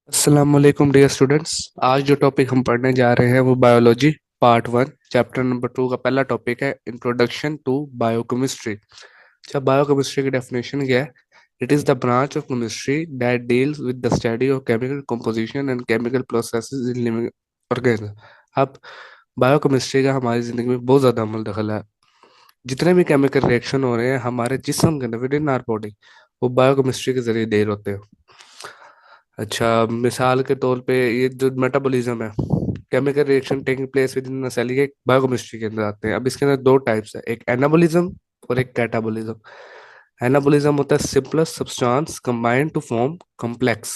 अस्सलाम वालेकुम dear students. आज जो टॉपिक हम पढ़ने जा रहे हैं वो बायोलॉजी पार्ट 1 चैप्टर नंबर 2 का पहला टॉपिक है इंट्रोडक्शन टू बायोकेमिस्ट्री। अच्छा, बायोकेमिस्ट्री की डेफिनेशन क्या है? It is the branch of chemistry that deals with the study of chemical composition and chemical processes in living organism. अब बायोकेमिस्ट्री का हमारी ज़िंदगी में बहुत ज़्यादा अमल दखल है। जितने भी केमिकल रिएक्शन हो रहे हैं हमारे जिस्म के अंदर विद इन आवर बॉडी, वो बायोकेमिस्ट्री के जरिए देर होते हैं। अच्छा, मिसाल के तौर पे ये जो मेटाबॉलिज्म है, chemical reaction taking place within cell, ये बायोकेमिस्ट्री के अंदर आते हैं। अब इसके अंदर दो टाइप्स है, एक एनाबॉलिज्म और एक कैटाबॉलिज्म। एनाबॉलिज्म होता है simplest substance combined to form complex,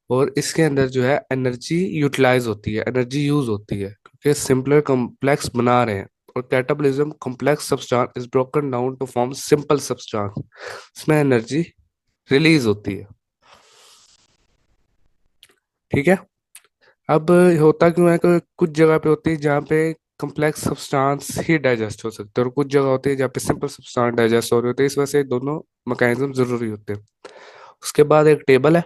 और इसके अंदर जो है एनर्जी यूटिलाइज होती है, एनर्जी यूज होती है क्योंकि सिंपलर कॉम्प्लेक्स बना रहे हैं। और catabolism complex substance is broken down to form simple substance, इसमें एनर्जी रिलीज होती है। ठीक है। अब होता क्यों है कि कुछ जगह पे होती है जहाँ पे कम्प्लेक्स सब्सटेंस ही डाइजेस्ट हो सकते हैं और कुछ जगह होती है जहाँ पे सिंपल सब्सटेंस डाइजेस्ट हो रहे होते हैं। इस वजह से दोनों मैकेनिज्म जरूरी होते हैं। उसके बाद एक टेबल है,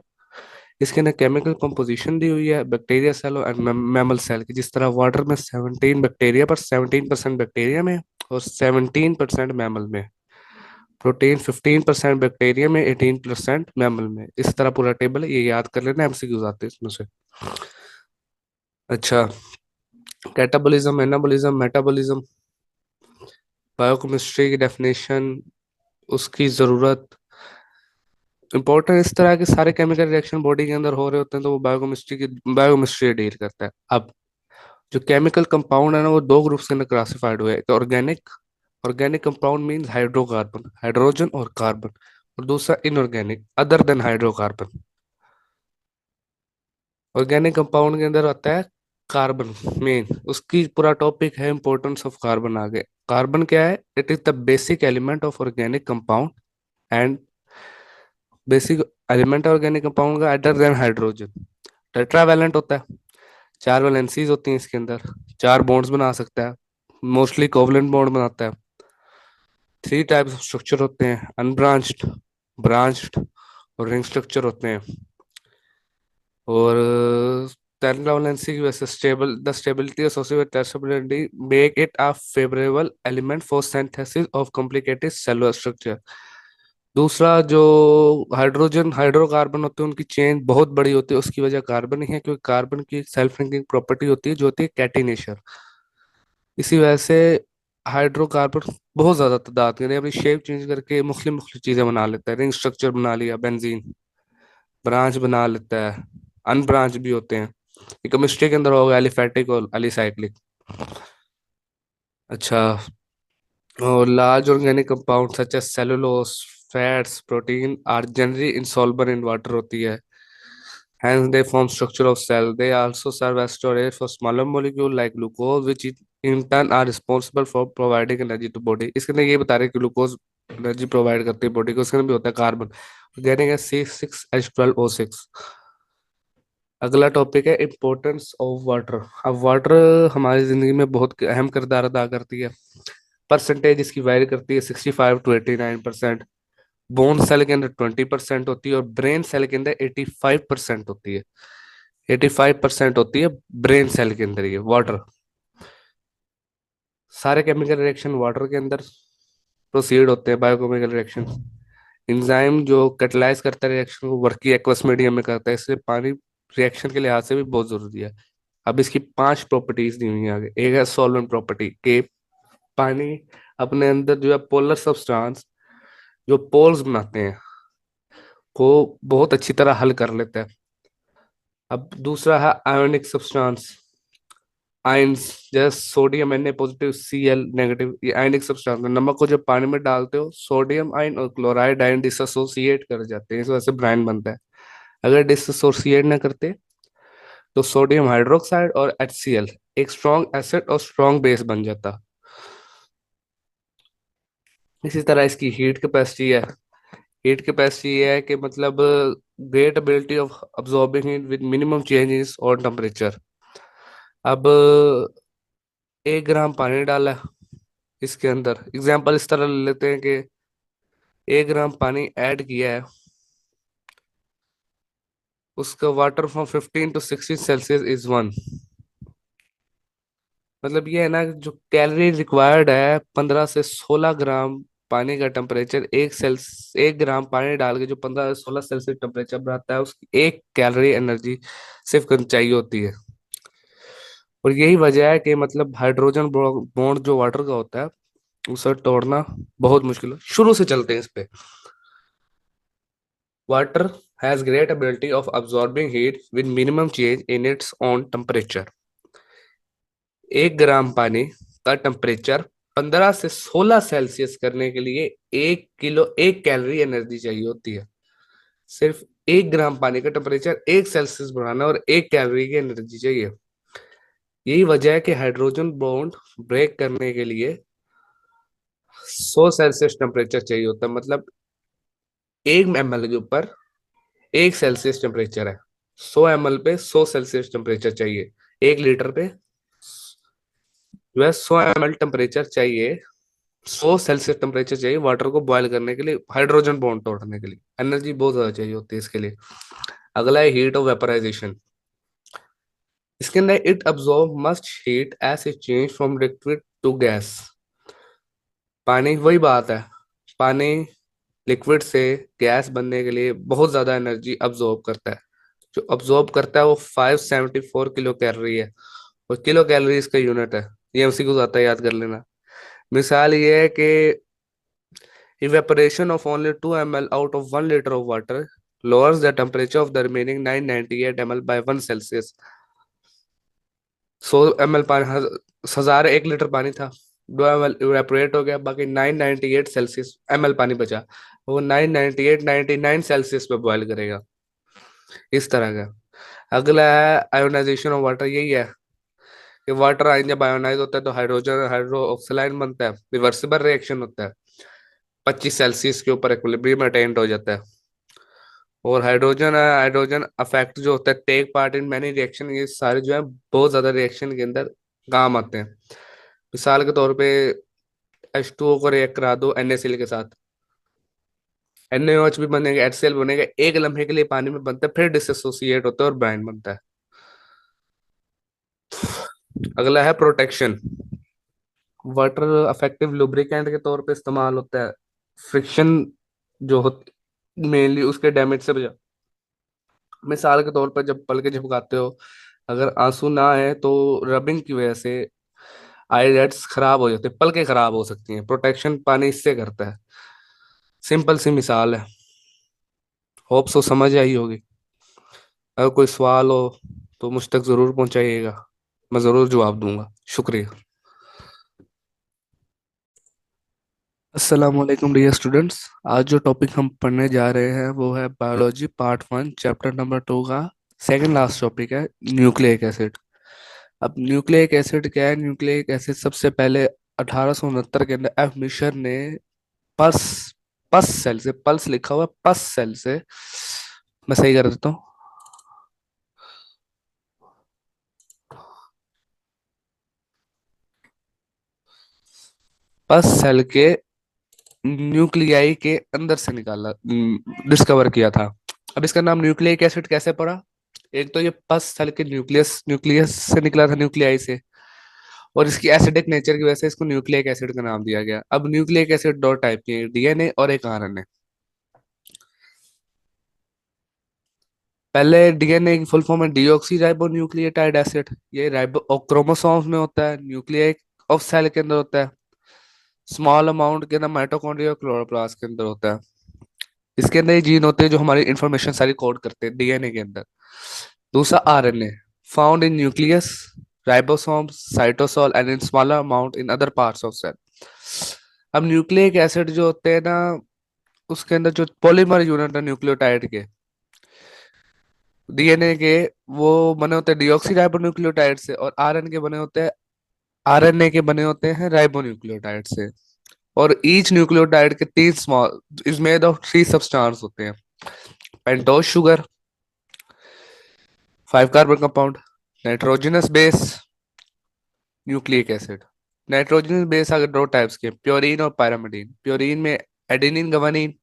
इसके अंदर केमिकल कंपोजिशन दी हुई है बैक्टीरिया सेल और मैमल सेल की। जिस तरह वाटर में 17 बैक्टीरिया पर 17% बैक्टीरिया में और 17% मैमल में, प्रोटीन 15% बैक्टीरिया में 18% मैमल में। इस तरह पूरा टेबल है, ये याद कर लेना, एमसीक्यूज आते हैं इसमें से। अच्छा, कैटाबॉलिज्म, एनाबॉलिज्म, मेटाबॉलिज्म, बायोकेमिस्ट्री की डेफिनेशन, उसकी ज़रूरत, इंपॉर्टेंट। इस तरह के सारे केमिकल रिएक्शन बॉडी के अंदर हो रहे होते हैं तो वो बायोकेमिस्ट्री डील करता है। अब जो केमिकल कंपाउंड है ना, वो दो ग्रुप्स के अंदर क्लासिफाइड हुए हैं। एक organic, organic compound means hydrocarbon, hydrogen और कार्बन। और दूसरा inorganic, other than hydrocarbon. Organic compound के अंदर आता है कार्बन मेन, उसकी पूरा टॉपिक है इंपॉर्टेंस ऑफ कार्बन। आगे कार्बन क्या है? It is the basic element of organic compound and basic element organic compound का अदर देन हाइड्रोजन। टेट्रावैलेंट होता है, चार वैलेंसीज होती हैं इसके अंदर, चार बॉन्ड्स बना सकता है, मोस्टली कोवलेंट बॉन्ड बनाता है। थ्री टाइप्स ऑफ स्ट्रक्चर होते हैं, अनब्रांच्ड, ब्रांच्ड और रिंग स्ट्रक्चर होते हैं। और टर्बुलेंसी की वजह से stable, the stability associated with turbulency make it a favourable element for synthesis of complicated cellular structure. दूसरा, जो हाइड्रोजन हाइड्रोकार्बन होते हैं उनकी चेन बहुत बड़ी होती है, उसकी वजह कार्बन ही है, क्योंकि कार्बन की सेल्फ लिंकिंग प्रॉपर्टी होती है जो होती है कैटिनेशन। इसी वजह से हाइड्रोकार्बन बहुत ज्यादा तादाद के अपनी शेप चेंज करके मुख्तलिफ मुख्तलिफ चीजें बना लेता है। रिंग स्ट्रक्चर बना लिया, बेंजीन ब्रांच बना लेता है, अनब्रांच भी होते हैं। ये केमिस्ट्री के अंदर होगा एलिफेटिक और एलिसाइक्लिक। अच्छा, और large organic compound such as cellulose, fats, protein are generally insoluble in water होती है, hence they form structure of cell. They also serve as storage for smaller molecule like glucose, which in turn are responsible for providing energy to body. इसके अंदर ये बता रहे हैं कि glucose energy provide करती है बॉडी को। इसके अंदर भी होता है कार्बन, ऑर्गेनिक है C6H12O6। अगला टॉपिक है इम्पोर्टेंस ऑफ वाटर। अब वाटर हमारी जिंदगी में बहुत अहम किरदार अदा करती है। परसेंटेज इसकी वैरी करती है 65 to 89%। बोन सेल के अंदर 20% होती है और ब्रेन सेल के अंदर 85% होती है। 85% होती है ब्रेन सेल के अंदर ये वाटर। सारे केमिकल रिएक्शन वाटर के अंदर प्रोसीड होते हैं, बायोकेमिकल रिएक्शन। एंजाइम जो कैटलाइज करता है रिएक्शन को, वर्की एक्वस मीडियम में करता है, इसलिए पानी रिएक्शन के लिहाज से भी बहुत जरूरी है। अब इसकी पांच प्रॉपर्टीज दी हुई हैं आगे। एक है सॉल्वेंट प्रॉपर्टी, के पानी अपने अंदर जो है पोलर सब्सटेंस, जो पोल्स बनाते हैं, को बहुत अच्छी तरह हल कर लेता है। अब दूसरा है आयोनिक सब्सटेंस, आयंस, जैसे sodium Na positive Cl negative, ये आयनिक सब्सटेंस। नमक को जब पानी में डालते हो, सोडियम आयन और क्लोराइड आयन डिसोसिएट कर जाते हैं, इस वजह से ब्राइन बनता है। अगर डिसोसिएट ना करते तो सोडियम हाइड्रोक्साइड और HCl एक स्ट्रॉन्ग एसिड और स्ट्रॉन्ग बेस बन जाता। इसी तरह इसकी हीट कैपेसिटी है। हीट कैपेसिटी ये है कि मतलब great ability of absorbing heat with minimum changes और टेम्परेचर। अब 1 ग्राम पानी डाला है इसके अंदर, एग्जांपल इस तरह ले लेते हैं कि 1 ग्राम पानी ऐड किया है, उसका water from 15 to 16 Celsius is 1। मतलब ये है ना, जो कैलोरी रिक्वायर्ड है 15 से 16 ग्राम पानी का टेम्परेचर, 1 ग्राम पानी डाल के जो 15 से 16 सेल्सियस टेम्परेचर बनाता है, उसकी 1 कैलोरी एनर्जी सिर्फ चाहिए होती है। और यही वजह है कि मतलब हाइड्रोजन बॉन्ड जो वाटर का होता है उसे तोड़ना बहुत मुश्किल है। शुरू से चलते हैं इस पे। Water has great ability of absorbing heat with minimum change in its own temperature. 1 ग्राम पानी का टेम्परेचर 15 से 16 सेल्सियस करने के लिए 1 कैलोरी एनर्जी चाहिए होती है। सिर्फ 1 ग्राम पानी का टेम्परेचर 1 सेल्सियस बढ़ाना और 1 कैलोरी की एनर्जी चाहिए। यही वजह है कि हाइड्रोजन बॉन्ड ब्रेक करने के लिए 100 सेल्सियस टेम्परेचर चाहिए होता है। मतलब 1 ml के ऊपर 1 सेल्सियस टेम्परेचर है, 100 ml पे 100 सेल्सियस टेम्परेचर चाहिए। 1 लीटर पे जो है 100 ml टेम्परेचर चाहिए, 100 सेल्सियस टेम्परेचर चाहिए वाटर को बॉयल करने के लिए, हाइड्रोजन बॉन्ड तोड़ने के लिए एनर्जी बहुत ज्यादा चाहिए होती है इसके लिए। अगला है हीट ऑफ वेपराइजेशन। इसके अंदर it absorb must heat as a change from liquid to gas. पानी, वही बात है, पानी लिक्विड से गैस बनने के लिए बहुत ज्यादा एनर्जी अब्सॉर्ब करता है। जो अब्सॉर्ब करता है वो 574 किलो कैलोरी है, और किलो कैलोरी इसका यूनिट है। ये उसी को आता है, याद कर लेना। मिसाल ये है कि evaporation of only 2 ml out of 1 liter of water lowers the temperature of the remaining 998 ml by 1 Celsius। 100 ml पानी, 1001 लीटर पानी था, 2 ml इवेपोरेट हो गया, बाकी 998 सेल्सियस ml पानी बचा। वो 998 99 सेल्सियस पे बॉयल करेगा, इस तरह का। अगला है आयोनाइजेशन ऑफ वाटर। यही है कि वाटर आयन जब आयोनाइज होता है तो हाइड्रोजन हाइड्रो ऑक्साइड बनता है, रिवर्सिबल रिएक्शन होता है, 25 सेल्सियस के ऊपर इक्विलिब्रियम अटेंड हो जाता है। और हाइड्रोजन है, हाइड्रोजन अफेक्ट जो होता है, take part in many reaction, ये सारे जो है बहुत ज्यादा रिएक्शन के अंदर काम आते हैं। मिसाल के तौर पे H2O को रिएक्ट करा दो NaCl के साथ, NaOH भी बनेगा, HCl बनेगा, एक लम्हे के लिए पानी में बनता है, फिर डिसोसिएट होता है और ब्राइन बनता है। अगला है प्रोटेक्शन। वाटर अफेक्टिव लुब्रिकेंट के तौर पे इस्तेमाल होता है। फ्रिक्शन जो होती मेनली उसके डैमेज से बचा। मिसाल के तौर पर जब पल के झपकाते हो, अगर आंसू ना आए तो रबिंग की वजह से आईलेट्स खराब हो जाते हैं, पलकें खराब हो सकती हैं। प्रोटेक्शन पानी इससे करता है। सिंपल सी मिसाल है, होप सो समझ आई होगी। अगर कोई सवाल हो तो मुझ तक जरूर पहुंचाइएगा, मैं जरूर जवाब दूंगा। शुक्रिया। अस्सलाम वालेकुम डियर स्टूडेंट्स। आज जो टॉपिक हम पढ़ने जा रहे हैं वो है बायोलॉजी पार्ट 1 चैप्टर नंबर 2 का सेकंड लास्ट टॉपिक है, न्यूक्लिक एसिड। अब न्यूक्लिक एसिड क्या है? न्यूक्लिक एसिड सबसे पहले 1869 के अंदर एफ मिशर ने पस पस सेल से, पल्स लिखा हुआ है, पस सेल से, मैं सही कर देता हूँ, पस सेल के न्यूक्लियाई के अंदर से निकाला, डिस्कवर किया था। अब इसका नाम न्यूक्लिक एसिड कैसे पड़ा? एक तो ये पस सेल के न्यूक्लियस न्यूक्लियस से निकला था, न्यूक्लियाई से, और इसकी एसिडिक नेचर की वजह से इसको न्यूक्लिक एसिड का नाम दिया गया। अब न्यूक्लिक एसिड दो टाइप के हैं, DNA और एक RNA। पहले DNA की फुल फॉर्म है डीऑक्सी राइबो न्यूक्लियोटाइड एसिड। ये राइबो क्रोमोसोम्स में होता है, न्यूक्लियस ऑफ सेल के अंदर होता है, स्मॉल अमाउंट के अंदर माइटोकॉन्ड्रिया और क्लोरोप्लास्ट के अंदर होता है। इसके अंदर ये जीन होते हैं जो हमारी इंफॉर्मेशन सारी कोड करते हैं DNA के अंदर। दूसरा RNA, found in nucleus, ribosomes, cytosol and in smaller amount in other parts of cell. अब न्यूक्लिक एसिड जो होते हैं ना, उसके अंदर जो पॉलीमर यूनिट है न्यूक्लियोटाइड के, DNA के, वो बने होते हैं डीऑक्सी राइबो न्यूक्लियोटाइड से, और RNA के बने होते हैं राइबो न्यूक्लियोटाइड से। और ईच न्यूक्लियोटाइड के 3 small is made of 3 substance होते हैं। Pentose sugar, 5 carbon compound, nitrogenous base, nucleic acid. Nitrogenous base अगर दो टाइप्स के, प्योरीन और पायरामिडीन। प्योरीन में एडेनिन गवानीन,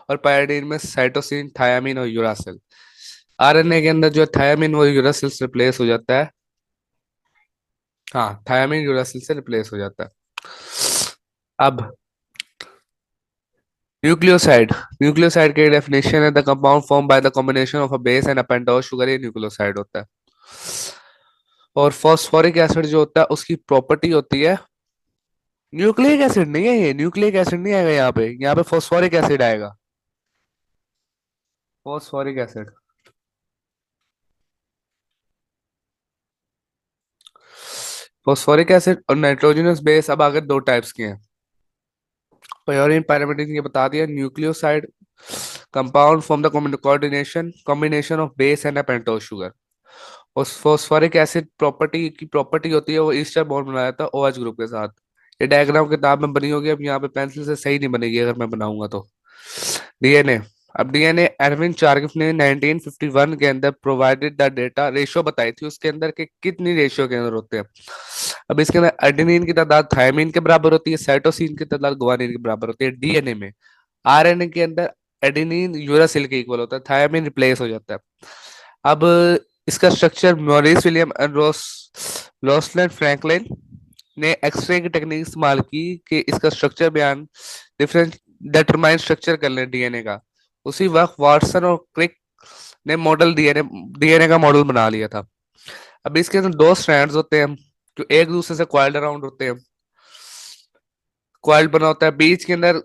और पायरीडीन में साइटोसिन, थायामीन और यूरासिल। आरएनए के अंदर जो है थायमिन वो यूरासिल से रिप्लेस हो जाता है। हाँ, थायमिन यूरासिल से रिप्लेस हो जाता है। अब न्यूक्लियोसाइड, न्यूक्लियोसाइड की डेफिनेशन है the compound form by the combination of a base and a pentose sugar, ये न्यूक्लियोसाइड होता है। और फॉस्फोरिक एसिड जो होता है उसकी प्रॉपर्टी होती है, न्यूक्लिक एसिड नहीं है, ये न्यूक्लिक एसिड नहीं आएगा यहाँ पे, यहाँ पे फॉस्फोरिक एसिड आएगा। फॉस्फोरिक एसिड, फॉस्फोरिक एसिड और नाइट्रोजनस बेस अब आगे दो टाइप्स के हैं। प्योरीन पैरामीटर ये बता दिया। Nucleoside compound from the coordination combination of base and a pentose sugar. और फॉस्फोरिक एसिड प्रॉपर्टी की प्रॉपर्टी होती है वो ईस्टर बॉन्ड बनाया था OH ग्रुप के साथ। ये डायग्राम किताब में बनी होगी, अब यहाँ पे पेंसिल से सही नहीं बनेगी अगर मैं बनाऊंगा तो। डीएनए, अब डीएनए अरविंद चारगिफ ने 1951 के अंदर प्रोवाइडेड द डेटा रेशियो बताई थी उसके अंदर के कितनी रेशियो के अंदर होते हैं। अब इसके अंदर एडेनिन की तादाद थायमिन के बराबर होती है, साइटोसिन की तादाद गुआनिन के बराबर होती है। डीएनए में, आरएनए के अंदर एडेनिन यूरासिल के इक्वल होता है, थायमिन रिप्लेस हो जाता है। अब इसका structure Maurice William and Rosalind Franklin ने एक्सरे की टेक्निक इस्तेमाल की कि इसका स्ट्रक्चर बयान डिफरेंट डिटरमाइन स्ट्रक्चर कर ले डीएनए का। उसी वक्त वाटसन और क्रिक ने मॉडल डीएनए डीएनए का मॉडल बना लिया था। अब इसके अंदर दो स्ट्रैंड्स होते हैं जो एक दूसरे से क्वाइल्ड अराउंड होते हैं, क्वाइल्ड बना होता है बीच के अंदर।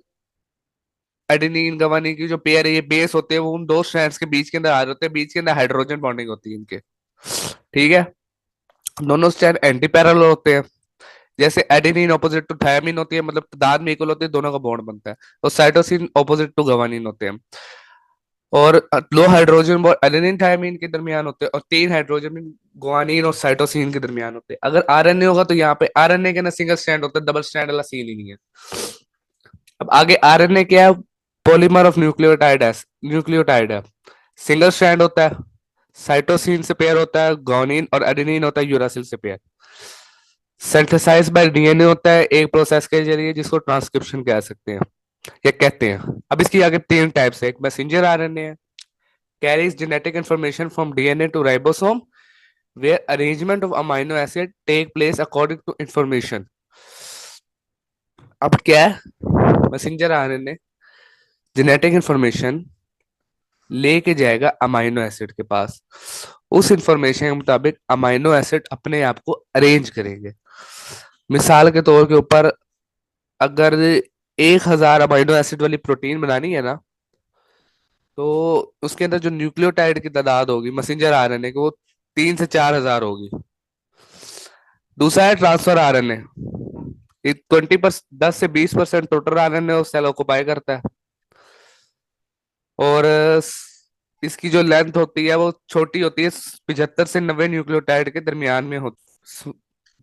एडेनिन गवानीन की जो पेयर है ये बेस होते हैं, वो उन दो स्ट्रैंड्स के बीच के अंदर आ रहे होते हैं, बीच के अंदर हाइड्रोजन बॉन्डिंग होती है इनके। ठीक है, दोनों स्ट्रैंड एंटी पैरेलल होते हैं। जैसे एडेनिन ऑपोजिट टू थायमिन होती है, मतलब तादाद में इक्वल होती है, दोनों का बॉन्ड बनता है। और साइटोसिन ऑपोजिट टू गवानीन होते हैं। और दो हाइड्रोजन बॉन्ड एडेनिन थायमिन के दरमियान होते हैं और तीन हाइड्रोजन गुआनिन और साइटोसिन के दरमियान होते हैं। अगर आरएनए होगा तो यहाँ पे आरएनए के ना सिंगल स्ट्रैंड होता है, डबल स्ट्रैंड वाला सीन ही नहीं है। अब आगे आरएनए क्या है, पॉलीमर ऑफ न्यूक्लियोटाइड है, न्यूक्लियोटाइड है, सिंगल स्ट्रैंड होता है, साइटोसिन से पेयर होता है गुआनिन, और एडेनिन होता है यूरासिल से पेयर। सिंथेसाइज बाय डीएनए होता है एक प्रोसेस के जरिए जिसको ट्रांसक्रिप्शन कह सकते हैं या कहते हैं। अब इसकी आगे तीन टाइप्स है, एक मैसेंजर आरएनए है, carries genetic information from DNA to ribosome where arrangement of amino acid take place according to information. अब क्या है, मैसेंजर आरएनए जेनेटिक इंफॉर्मेशन लेके जाएगा अमाइनो एसिड के पास, उस इंफॉर्मेशन के मुताबिक अमाइनो एसिड अपने आप को अरेंज करेंगे। मिसाल के तौर के ऊपर, अगर 1000 अमाइनो एसिड वाली प्रोटीन बनानी है ना, तो उसके अंदर जो न्यूक्लियोटाइड की तादाद होगी मैसेंजर आरएनए की, वो 3 से 4000 होगी। दूसरा है ट्रांसफर आरएनए, ये 10 से 20% टोटल आरएनए सेल ऑक्युपाई करता है। और इसकी जो लेंथ होती है वो छोटी होती है, 75 से 90 न्यूक्लियोटाइड के दरमियान में होती।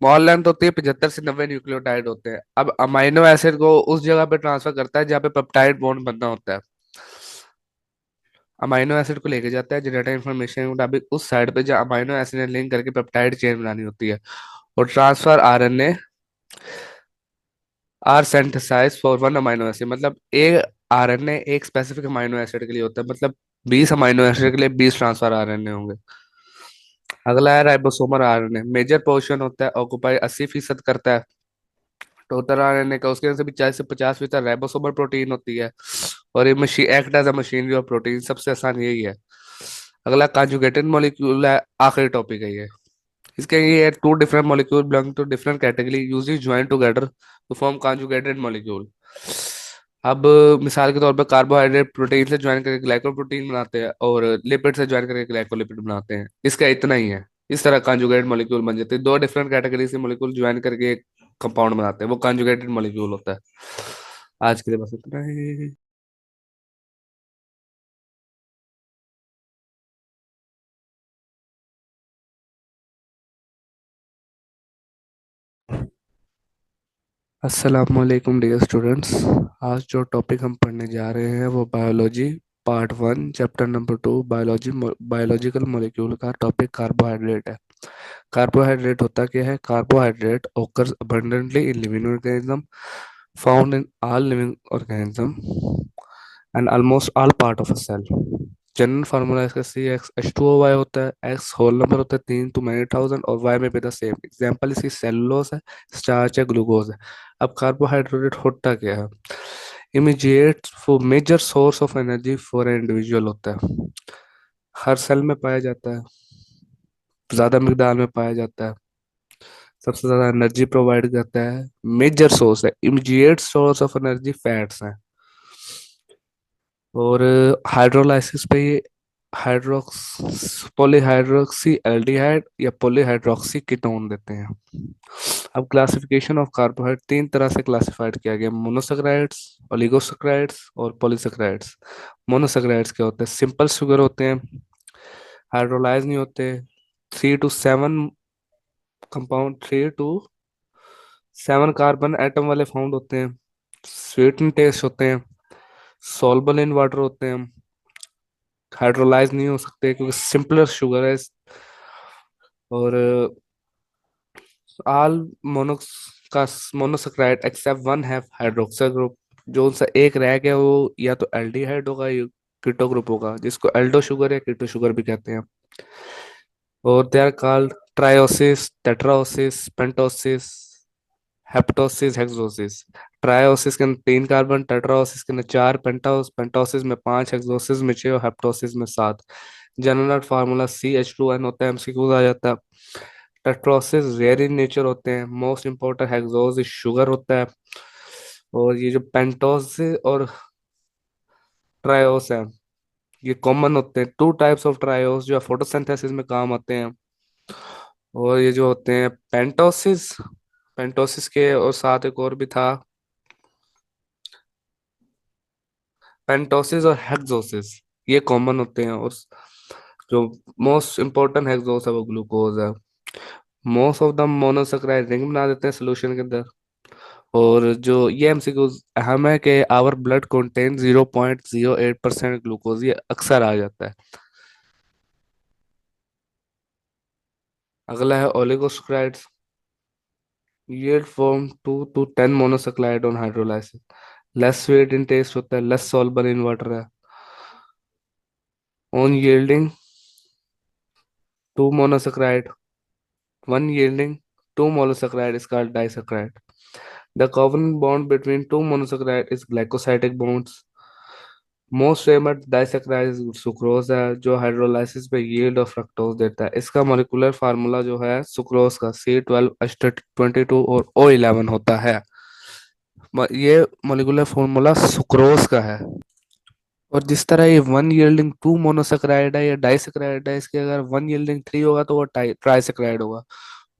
स्मॉल लेंथ होती है, 75 से 90 न्यूक्लियोटाइड होते हैं। अब अमाइनो एसिड को उस जगह पे ट्रांसफर करता है जहाँ पे पेप्टाइड बॉन्ड बनना होता है। अमाइनो एसिड को लेके जाता है जेनेटिक इन्फॉर्मेशन के मुताबिक उस साइड पे जहाँ अमाइनो एसिड ने लिंक करके पेप्टाइड चेन बनानी होती है। और transfer RNA are synthesize for one amino acid, मतलब एक आरएनए एक स्पेसिफिक अमाइनो एसिड के लिए होता है, मतलब 20 अमाइनो एसिड के लिए 20 ट्रांसफर आरएनए होंगे। अगला है राइबोसोमल आरएनए, मेजर पोर्शन होता है, ऑक्युपाई 80% करता है टोटल आरएनए का। उसके अंदर से भी 40 से 50% राइबोसोमल प्रोटीन होती है। और ये machine act as a machinery of protein, सबसे आसान यही है। अगला कंजुगेटेड मॉलिक्यूल है, आखिरी टॉपिक है ये। इसके ये two different molecule belong to different category usually join together to form conjugated molecule. अब मिसाल के तौर पर कार्बोहाइड्रेट प्रोटीन से ज्वाइन करके ग्लाइकोप्रोटीन बनाते हैं और लिपिड से ज्वाइन करके ग्लाइकोलिपिड बनाते हैं, इसका इतना ही है। इस तरह कंजुगेटेड मॉलिक्यूल बन जाते हैं, दो डिफरेंट कैटेगरी से मॉलिक्यूल ज्वाइन करके एक कंपाउंड बनाते हैं, वो कंजुगेटेड मॉलिक्यूल होता है। आज के लिए बस इतना ही। अस्सलाम वालेकुम डियर स्टूडेंट्स। आज जो टॉपिक हम पढ़ने जा रहे हैं वो biology part 1 chapter number 2 biology biological molecule का टॉपिक कार्बोहाइड्रेट है। कार्बोहाइड्रेट होता क्या है? Carbohydrate occurs abundantly in living organism, found in all living organism and almost all part of a cell. General formula इसका C x H two O y होता है, x whole number होता है 3 to 1000 और Y में भी the same. Example इसकी cellulose है, स्टार्च है, ग्लूकोज है। अब कार्बोहाइड्रेट होता क्या है? Immediate for major source of energy for an individual होता है, हर सेल में पाया जाता है, ज्यादा मिकदार में पाया जाता है, सबसे ज्यादा एनर्जी प्रोवाइड करता है, मेजर सोर्स है, immediate source of energy fats है। और हाइड्रोलाइसिस पे ये हाइड्रोक्स पॉलीहाइड्रोक्सी एल्डिहाइड या पॉलीहाइड्रोक्सी कीटोन देते हैं। अब क्लासिफिकेशन ऑफ कार्बोहाइड्रेट तीन तरह से क्लासिफाइड किया गया: मोनोसेक्राइड्स, ओलिगोसेक्राइड्स और पॉलीसेक्राइड्स। मोनोसेक्राइड्स क्या होते हैं? सिंपल शुगर होते हैं, हाइड्रोलाइज नहीं होते, 3 to 7 compound, 3 to 7 carbon atom वाले फाउंड होते हैं, स्वीट इन टेस्ट होते हैं, सॉल्युबल इन वाटर होते हैं, हाइड्रोलाइज नहीं हो सकते क्योंकि सिंपलर शुगर है। और ऑल मोनोक्स का monosaccharide except one have hydroxyl group. जो उनसे एक रह गया वो या तो एल्डिहाइड होगा या कीटो ग्रुप होगा, जिसको एल्डो शुगर या कीटो शुगर भी कहते हैं। और दे आर कॉल्ड ट्रायोसिस, टेट्राओसिस, पेंटोसिस, हेप्टोसिस, हेक्सोसिस। ट्रायोसिस के अंदर 3 कार्बन, टेट्राओसिस के अंदर 4, पेंटोसिस में 5, हेक्सोसिस में 6 और हेप्टोसिस में 7। जनरल फार्मूला CH2N होता है, MCQ आ जाता है। टेट्रोसिस रेयर इन नेचर होते हैं, मोस्ट इंपॉर्टेंट हेक्सोसिस शुगर होता है। और ये जो पेंटोसिस और ट्रायोस है ये कॉमन होते हैं। 2 टाइप्स ऑफ ट्रायोस जो फोटोसिंथेसिस में काम आते हैं। और ये जो होते हैं पेंटोसिस, पेंटोसिस के और साथ एक और भी था, पेंटोसिस और हेक्सोसिस, ये कॉमन होते हैं। और जो मोस्ट इंपॉर्टेंट हेक्सोस है वो ग्लूकोज है। Most of the monosaccharide ring बना देते हैं सोल्यूशन के अंदर। और जो ये एमसीक्यू अहम है कि आवर ब्लड कंटेन 0.08% ग्लूकोज, ये अक्सर आ जाता है। अगला है ओलिगोसेक्राइड्स। ये form 2 to 10 monosaccharide on hydrolysis, less sweet in taste होता है, लेस सॉल्युबल इन वाटर है। On yielding 2 monosaccharide, one yielding 2 monosaccharide is called disaccharide. The covalent bond between 2 monosaccharide is glycosidic bonds. Most famous disaccharide sucrose है जो hydrolysis पे yield of fructose देता है। इसका molecular formula जो है sucrose का C12H22 और O11 होता है। ये मॉलिक्यूलर फार्मूला सुक्रोज का है। और जिस तरह ये वन यील्डिंग 2 मोनोसेक्राइड है या डाइसेक्राइड है, इसके अगर वन यील्डिंग 3 होगा तो वो ट्राइसेक्राइड होगा।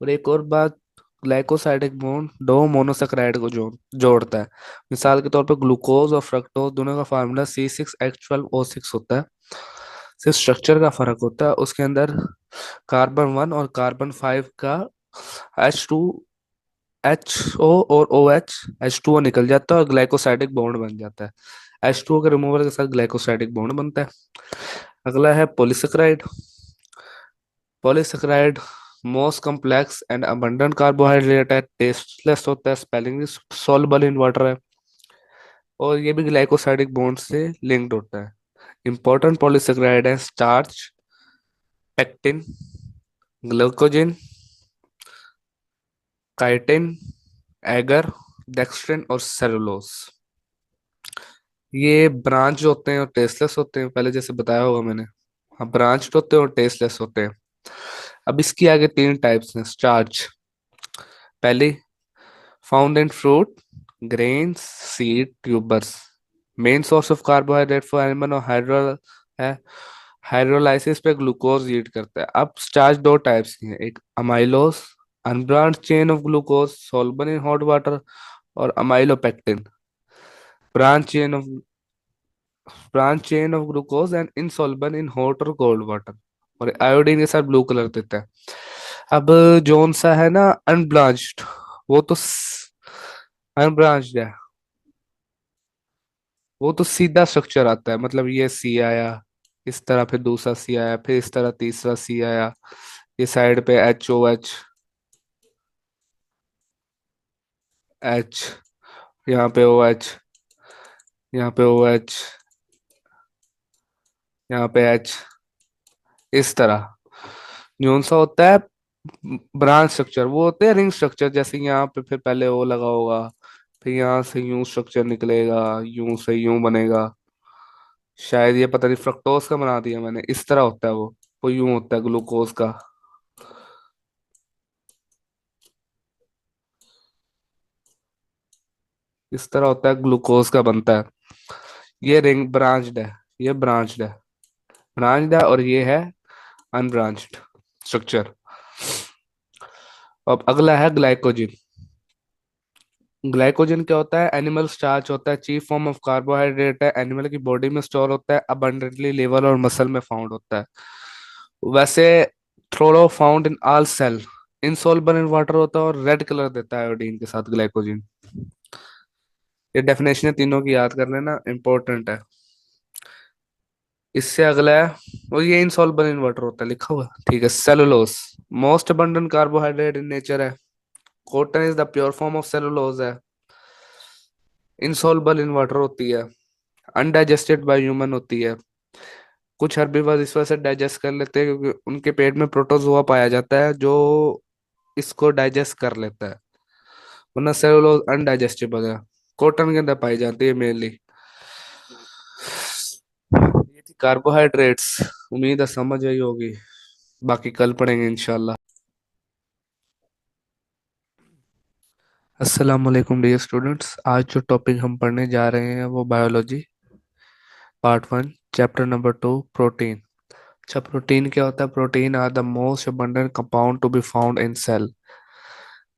और एक और बात, ग्लाइकोसाइडिक बॉन्ड 2 मोनोसेक्राइड को जोड़ता है। मिसाल के तौर पे ग्लूकोज और फ्रक्टोज दोनों का फार्मूला C6H12O6 होता है, सिर्फ स्ट्रक्चर का फर्क होता है। उसके अंदर कार्बन 1 और कार्बन 5 का H2HO और OH, H2O निकल जाता है और ग्लाइकोसाइडिक बॉन्ड बन जाता है। H2O के रिमूवल के साथ ग्लाइकोसाइडिक बॉन्ड बनता है। अगला है polysaccharide. Polysaccharide most complex and abundant carbohydrate है, टेस्टलेस होता है, स्पेलिंग सॉल्युबल इन वाटर है। और ये भी ग्लाइकोसाइडिक बॉन्ड से लिंक्ड होता है। इंपॉर्टेंट पॉलीसेक्राइड है starch, pectin, glycogen, chitin, agar, dextrin और सेलुलोज। ये ब्रांच होते हैं और टेस्टलेस होते हैं, पहले जैसे बताया होगा मैंने। हाँ, ब्रांच होते हैं और टेस्टलेस होते हैं। अब इसकी आगे 3 टाइप्स हैं स्टार्च। पहली, found in fruit, grains, seed, tubers. Main source of carbohydrate for animal और हाइड्रो है। हाइड्रोलाइसिस पे ग्लूकोज ईट करता है। अब स्टार्च 2 टाइप्स की है, एक amylose, unbranch chain of glucose soluble in hot water, और amylopectin, branch chain of glucose and insoluble in hot और कोल्ड वाटर। और आयोडीन के साथ ब्लू कलर देता है। अब जोन सा है ना अनब्रांच्ड, वो तो अनब्रांच्ड है, वो तो सीधा स्ट्रक्चर आता है, मतलब ये सी आया, इस तरह फिर दूसरा सी आया, फिर इस तरह तीसरा सी आया, ये साइड पे HOH, H, यहाँ पे OH, यहाँ पे OH, यहाँ पे एच, इस तरह। न्यून सा होता है ब्रांच स्ट्रक्चर, वो होते हैं रिंग स्ट्रक्चर, जैसे यहाँ पे फिर पहले ओ लगा होगा, फिर यहाँ से यूं स्ट्रक्चर निकलेगा, यूं से यूं बनेगा। शायद ये पता नहीं फ्रक्टोज का बना दिया मैंने, इस तरह होता है वो यूं होता है ग्लूकोज का। इस तरह होता है ग्लूकोज का बनता है। ये रिंग ब्रांच्ड है, ये ब्रांच्ड है, ब्रांच्ड है, और ये है अनब्रांच्ड स्ट्रक्चर। अब अगला है ग्लाइकोजन। ग्लाइकोजन क्या होता है? एनिमल स्टार्च होता है, चीफ फॉर्म ऑफ कार्बोहाइड्रेट है, एनिमल की बॉडी में स्टोर होता है, अबंडेंटली लिवर और मसल में फाउंड होता है। वैसे थोड़ा found in all cell, insoluble in water होता है, और रेड कलर देता है आयोडीन के साथ ग्लाइकोजन। ये डेफिनेशन है, तीनों की याद कर लेना, इंपॉर्टेंट है। इससे अगला है, वो ये इनसॉल्युबल इन वाटर होता है लिखा हुआ है, ठीक है। Cellulose, most abundant carbohydrate in nature है। Cotton is the pure form of cellulose है, इनसॉल्युबल इन वाटर होती है, अनडाइजेस्टेड बाय ह्यूमन होती है। कुछ हर्बीवर्स इस वजह से डाइजेस्ट कर लेते हैं क्योंकि उनके पेट में प्रोटोजोआ पाया जाता है जो इसको डाइजेस्ट कर लेता है, वरना सेलुलोज अनडाइजेस्टेबल है। कॉटन के अंदर पाई जाती है मेनली। ये थी कार्बोहाइड्रेट्स, उम्मीद है समझ आई होगी, बाकी कल पढ़ेंगे इंशाल्लाह। अस्सलाम वालेकुम डियर स्टूडेंट्स, आज जो टॉपिक हम पढ़ने जा रहे हैं वो biology part 1, chapter number 2, protein. अच्छा, प्रोटीन क्या होता है? Protein are the most abundant compound to be found in cell,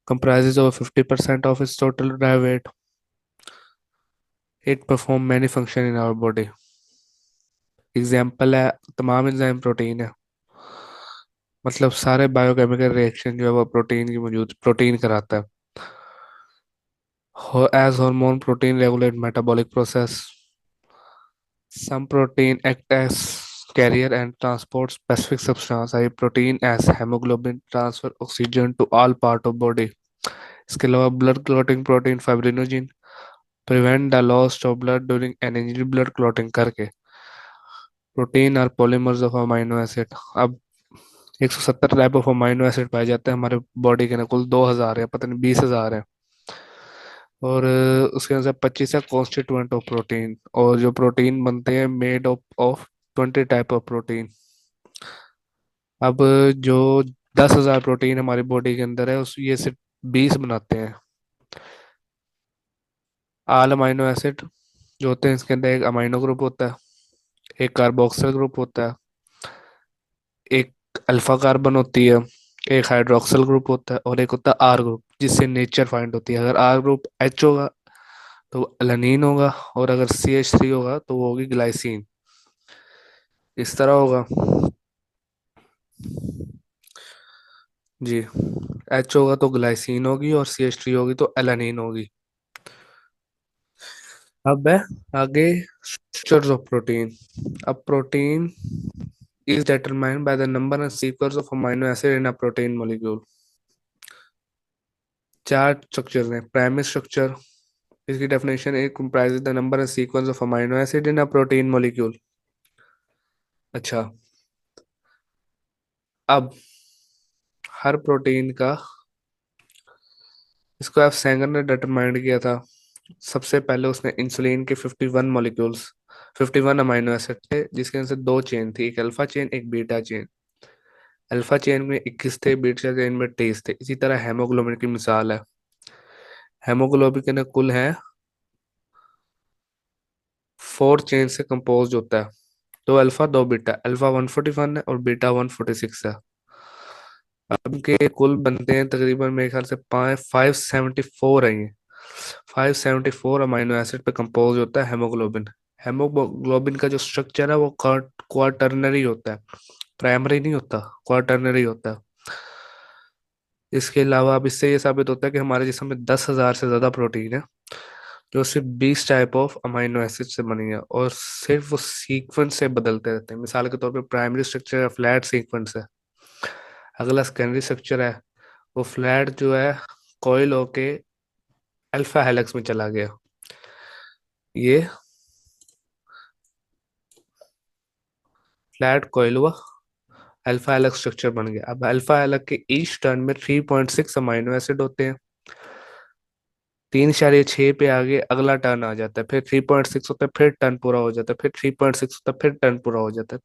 comprises over 50% of its total dry weight. It perform many function in our body. Example है, तमाम enzyme protein है, मतलब सारे biochemical reaction जो है वो प्रोटीन की मौजूद प्रोटीन कराता है। As hormone protein regulate metabolic process, some protein act as carrier and transport specific substance, I protein as hemoglobin transfer oxygen to all part of body। इसके अलावा blood clotting protein fibrinogen prevent the loss of blood during energy blood clotting करके। Protein are polymers of amino acid. अब 170 type of amino acid पाए जाते हैं हमारे body के अंदर, कुल 2000 है, पता नहीं 20,000 है। और उसके अंदर 25 है कॉन्स्टिट्यूएंट ऑफ प्रोटीन, और जो प्रोटीन बनते हैं made of 20 type of protein. अब जो 10,000 प्रोटीन हमारी बॉडी के अंदर है उस ये सिर्फ 20 बनाते हैं। आल अमाइनो एसिड जो होते हैं, इसके अंदर एक अमाइनो ग्रुप होता है, एक कार्बोक्सिल ग्रुप होता है, एक अल्फा कार्बन होती है, एक हाइड्रोक्सिल ग्रुप होता है, और एक होता है आर ग्रुप, जिससे नेचर फाइंड होती है। अगर आर ग्रुप एच होगा तो एलानीन होगा, और अगर CH3 होगा तो वो होगी ग्लाइसिन। इस तरह होगा जी। एच होगा तो ग्लाइसिन होगी, और CH3 होगी तो एलानीन होगी। अब है आगे स्ट्रक्चर्स ऑफ प्रोटीन। अब protein is determined by the number and sequence of amino acid in a protein molecule। चार स्ट्रक्चर हैं। प्राइमरी स्ट्रक्चर, इसकी डेफिनेशन है, comprises the number and sequence of amino acid in a protein molecule। अच्छा, अब हर protein का, इसको F Sengar ने determined किया था। सबसे पहले उसने इंसुलिन के 51 मॉलिक्यूल्स, 51 अमाइनो एसिड थे, जिसके अंदर से दो चेन थी, एक अल्फा चेन एक बीटा चेन। अल्फा चेन में 21 थे, बीटा चेन में 23 थे। इसी तरह हेमोग्लोबिन की मिसाल है। हेमोग्लोबिन के अंदर कुल है 4 चेन से कंपोज होता है, दो अल्फा दो बीटा, अल्फा 141 है और बीटा 146 है। अब के कुल बनते हैं तकरीबन मेरे ख्याल से 574 है ये। 574 अमाइनो एसिड पे कंपोज होता है हेमोग्लोबिन। हेमोग्लोबिन का जो स्ट्रक्चर है वो क्वार्टरनरी होता है, प्राइमरी नहीं होता, क्वार्टरनरी होता है। इसके अलावा अब इससे ये साबित होता है कि हमारे जिस्म में 10,000 से ज्यादा प्रोटीन है, जो सिर्फ 20 टाइप ऑफ अमाइनो एसिड से बनी है, और सिर्फ वो सीक्वेंस से बदलते रहते हैं। मिसाल के तौर पे प्राइमरी स्ट्रक्चर है, फ्लैट सीक्वेंस है। अगला सेकेंडरी स्ट्रक्चर है, वो फ्लैट जो है कॉइल होके अल्फा हेलिक्स में चला गया। ये फ्लैट कॉइल हुआ, अल्फा अलग स्ट्रक्चर बन गया। अब अल्फा अलग के ईच टर्न में 3.6 अमाइनो एसिड होते हैं। 3.6 पे आगे अगला टर्न आ जाता है, फिर 3.6 होता है, फिर टर्न पूरा हो जाता है, फिर 3.6 होता है, फिर टर्न पूरा हो जाता है।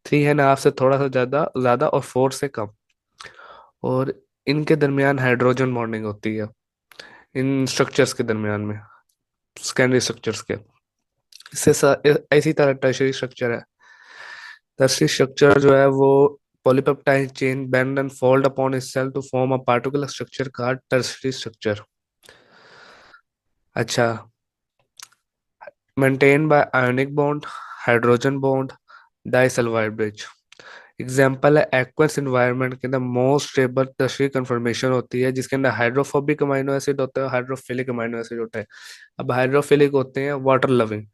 3.5 से थोड़ा सा ज्यादा ज्यादा और 4 से कम। और इनके दरमियान हाइड्रोजन बॉन्डिंग होती है, इन स्ट्रक्चर्स के दरमियान में, सेकेंडरी स्ट्रक्चर्स के। इसी तरह टर्शियरी स्ट्रक्चर है। टर्शियरी स्ट्रक्चर जो है वो polypeptide chain bend and fold upon itself to form a particular structure का टर्शियरी स्ट्रक्चर। अच्छा, maintained by ionic bond, hydrogen bond, disulfide bridge। Example है एक्वस एनवायरनमेंट के अंदर मोस्ट स्टेबल टर्शियरी कन्फर्मेशन होती है, जिसके अंदर हाइड्रोफोबिक अमीनो एसिड होता है, हाइड्रोफिलिक अमीनो एसिड होता है। अब हाइड्रोफिलिक होते हैं वाटर लविंग,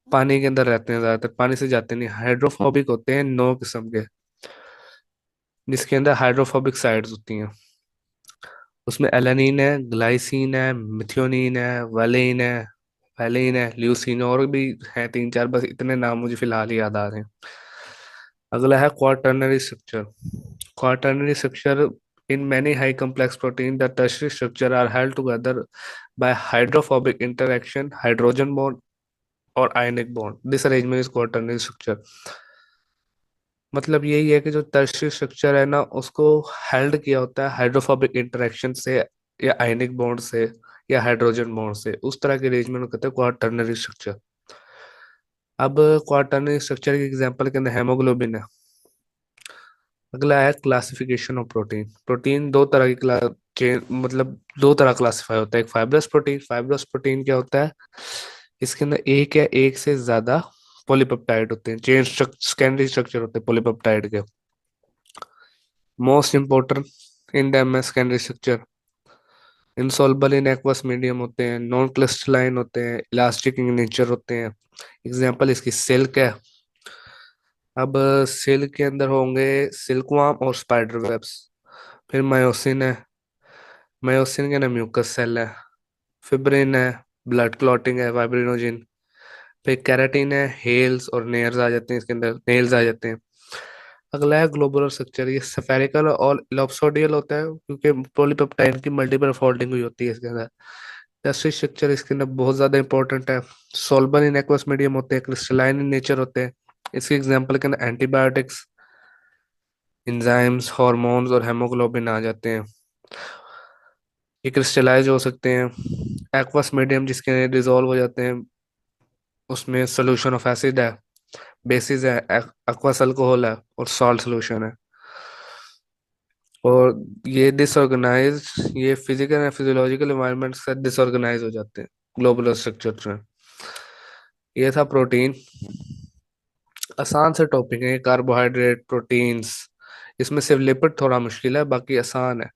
पानी के अंदर रहते हैं, ज्यादातर पानी से जाते नहीं। हाइड्रोफोबिक होते हैं 9 किस्म के, जिसके अंदर हाइड्रोफोबिक साइड्स होती हैं। उसमें एलानीन है, ग्लाइसिन है, मिथ्योनीन है, वेलिन है, ल्यूसीन, और भी हैं 3 4, बस इतने नाम मुझे फिलहाल ही याद आ रहे हैं। अगला है quaternary structure. Quaternary structure in many high complex protein the tertiary structure are held together by hydrophobic interaction, hydrogen bond और ionic bond. This arrangement is quaternary structure. मतलब यही है कि जो टर्शियरी स्ट्रक्चर है ना, उसको हेल्ड किया होता है हाइड्रोफोबिक इंटरेक्शन से, या आयनिक बॉन्ड से, या हाइड्रोजन बॉन्ड से। उस तरह के अरेंजमेंट को कहते हैं क्वाटर्नरी स्ट्रक्चर। अब क्वाटर्नरी स्ट्रक्चर के एग्जांपल के अंदर हेमोग्लोबिन है। अगला है क्लासिफिकेशन ऑफ प्रोटीन। प्रोटीन दो तरह की मतलब दो तरह क्लासिफाई होता है। एक फाइब्रस प्रोटीन। फाइब्रस प्रोटीन क्या होता है, इसके अंदर एक या एक से ज्यादा पॉलीपेप्टाइड होते हैं, चेन सेकेंडरी स्ट्रक्चर होते हैं पॉलीपेप्टाइड के। मोस्ट इंपोर्टेंट इन दैम है secondary structure. Insoluble in aqueous medium होते हैं, नॉन क्रिस्टलाइन होते हैं, इलास्टिक इन नेचर होते हैं। एग्जांपल इसकी सिल्क है। अब सिल्क के अंदर होंगे सिल्कवार्म और स्पाइडर वेब्स। फिर मायोसिन है। मायोसिन के अंदर म्यूकस सेल है। फिब्रिन है, ब्लड क्लॉटिंग है, फाइब्रिनोजिन। फिर कैराटीन है, हेल्स और नेयर्स आ जाते हैं इसके अंदर, नेल्स आ जाते हैं। अगला है ग्लोबुलर स्ट्रक्चर। ये स्फेरिकल और इलाप्सोडियल होता है, क्योंकि पॉलीपेप्टाइड की मल्टीपल फोल्डिंग हुई होती है इसके अंदर। टर्शियरी स्ट्रक्चर इसके अंदर बहुत ज्यादा इंपॉर्टेंट है। सोलबल इन एक्वस मीडियम होते हैं, क्रिस्टलाइन इन नेचर होते हैं। इसके एग्जांपल के अंदर एंटीबायोटिक्स, एंजाइम्स, हार्मोन्स और हेमोग्लोबिन आ जाते हैं। ये क्रिस्टलाइज हो सकते हैं। एक्वस मीडियम जिसके डिजोल्व हो जाते हैं, उसमें सोल्यूशन ऑफ एसिड है, बेसिस है, एक्वस अल्कोहल है, और सॉल्ट सोल्यूशन है। और ये डिसऑर्गेनाइज, ये फिजिकल एंड फिजियोलॉजिकल एनवायरनमेंट से डिसऑर्गेनाइज हो जाते हैं ग्लोबुलर स्ट्रक्चर में। ये था प्रोटीन। आसान से टॉपिक है, कार्बोहाइड्रेट, प्रोटीन्स। इसमें सिर्फ लिपिड थोड़ा मुश्किल है, बाकी आसान है,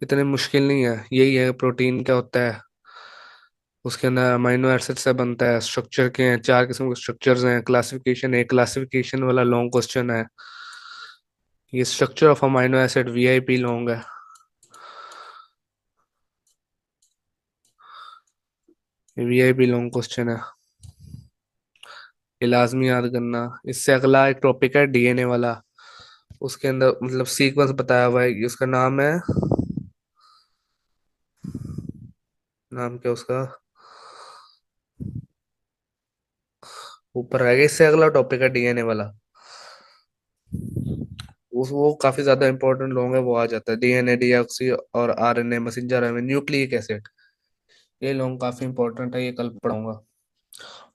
इतने मुश्किल नहीं है। यही है प्रोटीन क्या होता है, उसके अंदर अमीनो एसिड से बनता है, स्ट्रक्चर के हैं 4 किस्म के स्ट्रक्चर्स हैं, क्लासिफिकेशन है, क्लासिफिकेशन वाला लॉन्ग क्वेश्चन है। ये structure of amino acid VIP long है, वीआईपी लॉन्ग क्वेश्चन है, ये लाजमी याद करना। इससे अगला एक टॉपिक है डीएनए वाला। उसके अंदर मतलब सीक्वेंस बताया हुआ है, उसका नाम है, नाम क्या उसका, ऊपर रहेगा। इससे अगला टॉपिक है डीएनए वाला। वो काफी ज्यादा इंपॉर्टेंट लॉन्ग है, वो आ जाता है डीएनए, डीऑक्सी और RNA, messenger RNA, nucleic acid. ये लॉन्ग काफी इंपॉर्टेंट है, ये कल पढ़ाऊंगा।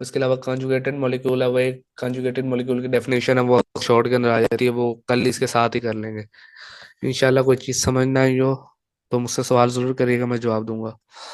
उसके अलावा कंजुगेटेड मॉलिक्यूल है, वो एक कंजुगेटेड मॉलिक्यूल की डेफिनेशन है, वो शॉर्ट के अंदर आ जाती है, वो कल इसके साथ ही कर लेंगे। इंशाल्लाह कोई चीज़ समझ ना आई हो तो मुझसे सवाल जरूर करिएगा, मैं जवाब दूंगा।